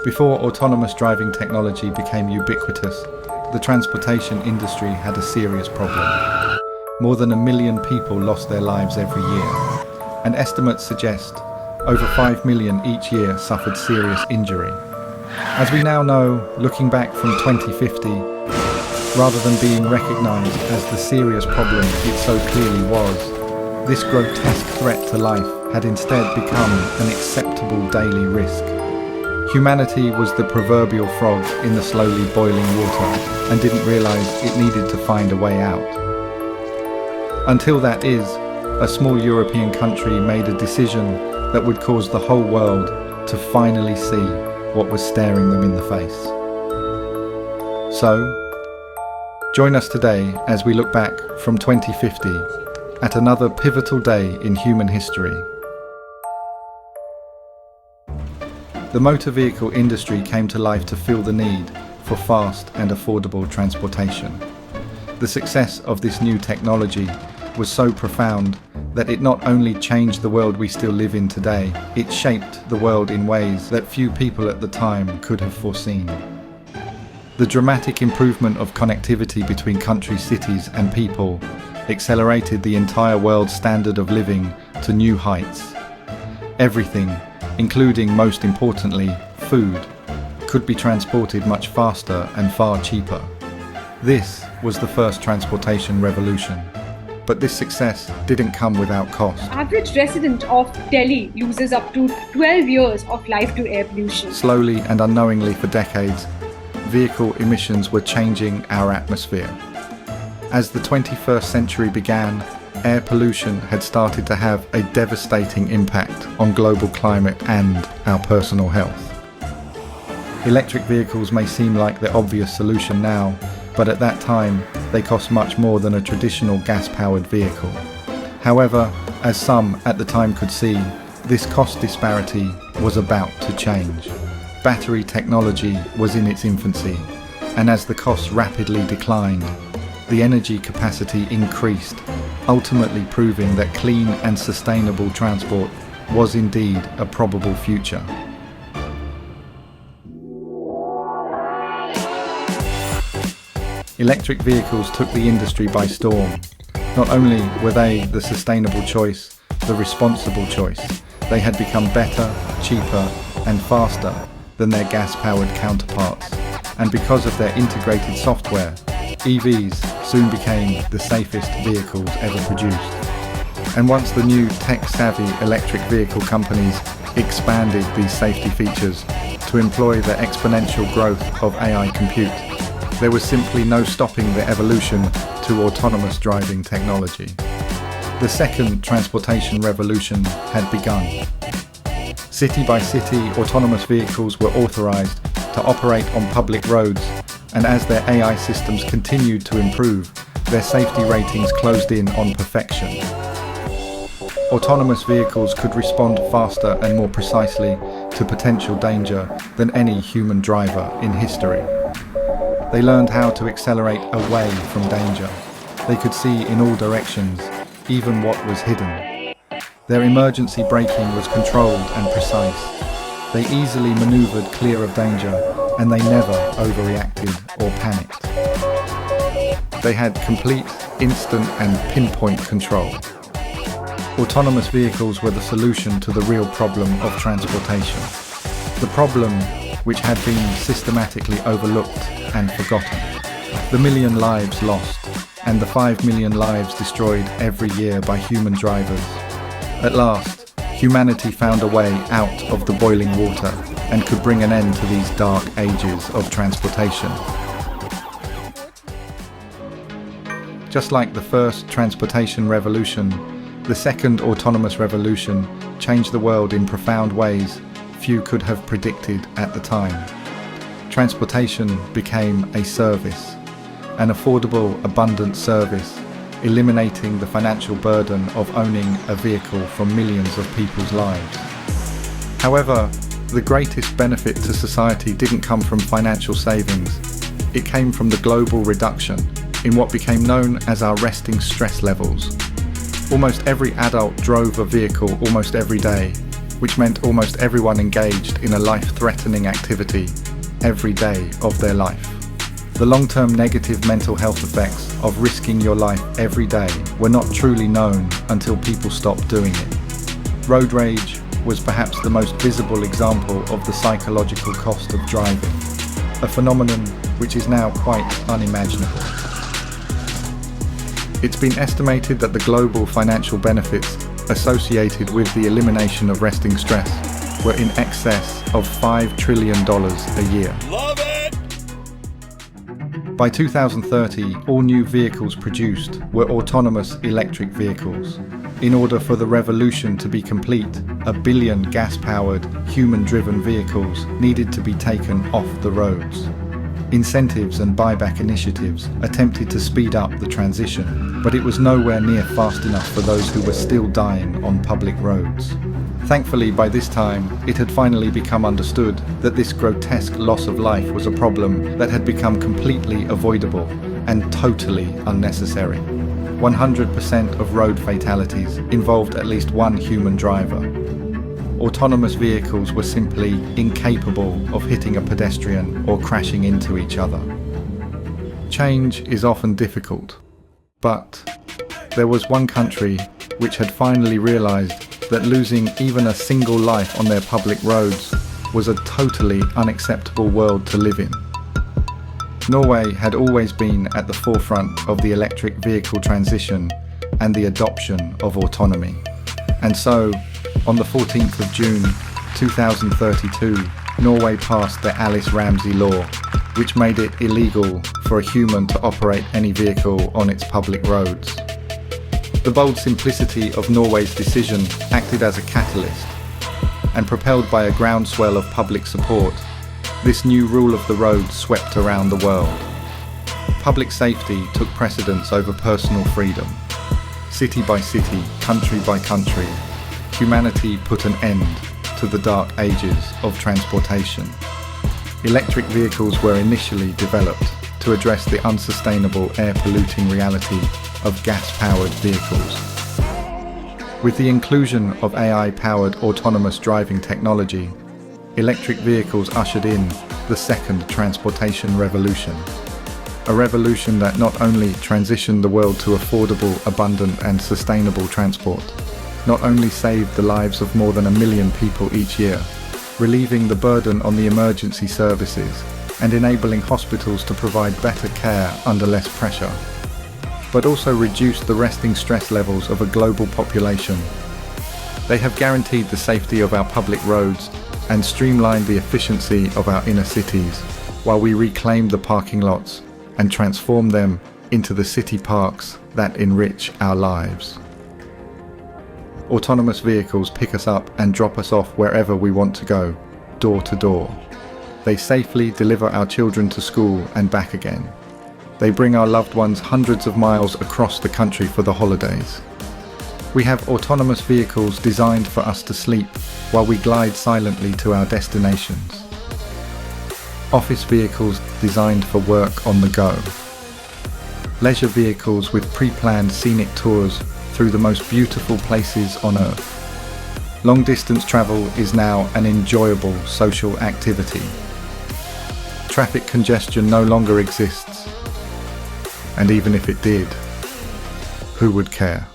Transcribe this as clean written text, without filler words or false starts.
Before autonomous driving technology became ubiquitous, the transportation industry had a serious problem. More than 1 million people lost their lives every year, and estimates suggest over 5 million each year suffered serious injury. As we now know, looking back from 2050, rather than being recognised as the serious problem it so clearly was, this grotesque threat to life had instead become an acceptable daily risk. Humanity was the proverbial frog in the slowly boiling water and didn't realise it needed to find a way out. Until that is, a small European country made a decision that would cause the whole world to finally see what was staring them in the face. So, join us today as we look back from 2050 at another pivotal day in human history. The motor vehicle industry came to life to fill the need for fast and affordable transportation. The success of this new technology was so profound that it not only changed the world we still live in today, it shaped the world in ways that few people at the time could have foreseen. The dramatic improvement of connectivity between countries, cities and people accelerated the entire world's standard of living to new heights. Everything, including most importantly, food, could be transported much faster and far cheaper. This was the first transportation revolution. But this success didn't come without cost. Average resident of Delhi loses up to 12 years of life to air pollution. Slowly and unknowingly for decades, vehicle emissions were changing our atmosphere. As the 21st century began, air pollution had started to have a devastating impact on global climate and our personal health. Electric vehicles may seem like the obvious solution now, but at that time they cost much more than a traditional gas-powered vehicle. However, as some at the time could see, this cost disparity was about to change. Battery technology was in its infancy, and as the costs rapidly declined, the energy capacity increased, ultimately proving that clean and sustainable transport was indeed a probable future. Electric vehicles took the industry by storm. Not only were they the sustainable choice, the responsible choice, they had become better, cheaper and faster than their gas-powered counterparts. And because of their integrated software, EVs soon became the safest vehicles ever produced. And once the new tech-savvy electric vehicle companies expanded these safety features to employ the exponential growth of AI compute, there was simply no stopping the evolution to autonomous driving technology. The second transportation revolution had begun. City by city, autonomous vehicles were authorized to operate on public roads, and as their AI systems continued to improve, their safety ratings closed in on perfection. Autonomous vehicles could respond faster and more precisely to potential danger than any human driver in history. They learned how to accelerate away from danger. They could see in all directions, even what was hidden. Their emergency braking was controlled and precise. They easily maneuvered clear of danger, and they never overreacted or panicked. They had complete, instant and pinpoint control. Autonomous vehicles were the solution to the real problem of transportation. The problem which had been systematically overlooked and forgotten. The 1 million lives lost, and the 5 million lives destroyed every year by human drivers. At last, humanity found a way out of the boiling water and could bring an end to these dark ages of transportation. Just like the first transportation revolution, the second autonomous revolution changed the world in profound ways few could have predicted at the time. Transportation became a service, an affordable, abundant service, eliminating the financial burden of owning a vehicle from millions of people's lives. However, the greatest benefit to society didn't come from financial savings. It came from the global reduction in what became known as our resting stress levels. Almost every adult drove a vehicle almost every day, which meant almost everyone engaged in a life-threatening activity every day of their life. The long-term negative mental health effects of risking your life every day were not truly known until people stopped doing it. Road rage was perhaps the most visible example of the psychological cost of driving, a phenomenon which is now quite unimaginable. It's been estimated that the global financial benefits associated with the elimination of resting stress were in excess of $5 trillion a year. Love it! By 2030, all new vehicles produced were autonomous electric vehicles. In order for the revolution to be complete, 1 billion gas-powered, human-driven vehicles needed to be taken off the roads. Incentives and buyback initiatives attempted to speed up the transition, but it was nowhere near fast enough for those who were still dying on public roads. Thankfully, by this time, it had finally become understood that this grotesque loss of life was a problem that had become completely avoidable and totally unnecessary. 100% of road fatalities involved at least one human driver. Autonomous vehicles were simply incapable of hitting a pedestrian or crashing into each other. Change is often difficult, but there was one country which had finally realized that losing even a single life on their public roads was a totally unacceptable world to live in. Norway had always been at the forefront of the electric vehicle transition and the adoption of autonomy. And so, on the 14th of June 2032, Norway passed the Alice Ramsey Law, which made it illegal for a human to operate any vehicle on its public roads. The bold simplicity of Norway's decision acted as a catalyst, and propelled by a groundswell of public support, this new rule of the road swept around the world. Public safety took precedence over personal freedom. City by city, country by country, humanity put an end to the dark ages of transportation. Electric vehicles were initially developed to address the unsustainable air-polluting reality of gas-powered vehicles. With the inclusion of AI-powered autonomous driving technology, electric vehicles ushered in the second transportation revolution. A revolution that not only transitioned the world to affordable, abundant and sustainable transport, not only saved the lives of more than 1 million people each year, relieving the burden on the emergency services and enabling hospitals to provide better care under less pressure, but also reduced the resting stress levels of a global population. They have guaranteed the safety of our public roads and streamlined the efficiency of our inner cities, while we reclaim the parking lots and transform them into the city parks that enrich our lives. Autonomous vehicles pick us up and drop us off wherever we want to go, door to door. They safely deliver our children to school and back again. They bring our loved ones hundreds of miles across the country for the holidays. We have autonomous vehicles designed for us to sleep while we glide silently to our destinations. Office vehicles designed for work on the go. Leisure vehicles with pre-planned scenic tours through the most beautiful places on Earth. Long-distance travel is now an enjoyable social activity. Traffic congestion no longer exists. And even if it did, who would care?